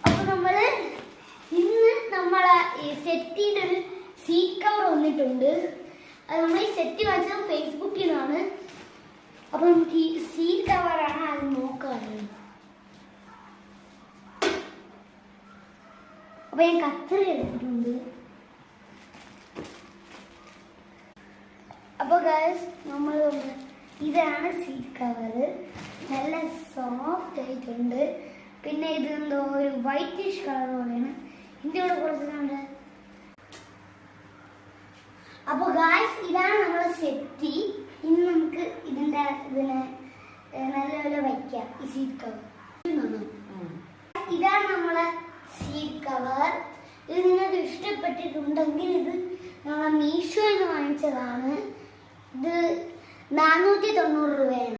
അപ്പൊ നമ്മള് ഇന്ന് നമ്മളെ സെറ്റിന്റെ ഒരു സീറ്റ് കവർ വന്നിട്ടുണ്ട്. അത് നമ്മൾ ഈ സെറ്റ് വാങ്ങിച്ചത് ഫേസ്ബുക്കിൽ നിന്നാണ്. അപ്പൊ നമുക്ക് ഈ സീറ്റ് കവറാണ് അത് നോക്കാം. അപ്പൊ ഞാൻ കത്തറി എടുത്തിട്ടുണ്ട്. അപ്പൊ ഗൈസ് നമ്മൾ ഇതാണ് സീറ്റ് കവർ. നല്ല സോഫ്റ്റ് ആയിട്ടുണ്ട്. പിന്നെ ഇത് എന്തോ ഒരു വൈറ്റിഷ് കളർ പോലെയാണ്. ഇതിന്റെ കുറച്ചുണ്ട്. അപ്പൊ ഗൈസ് ഇതാണ് നമ്മളെ സെറ്റി. ഇനി നമുക്ക് ഇതിനെ നല്ലപോലെ വയ്ക്കാം. ഈ സീറ്റ് കവർ ഇതാണ് നമ്മളെ സീറ്റ് കവർ. ഇത് നിങ്ങൾക്ക് ഇഷ്ടപ്പെട്ടിട്ടുണ്ടെങ്കിൽ ഇത് നമ്മളെ മീഷോയിൽ നിന്ന് വാങ്ങിച്ചതാണ്. ഇത് 490 രൂപയാണ്.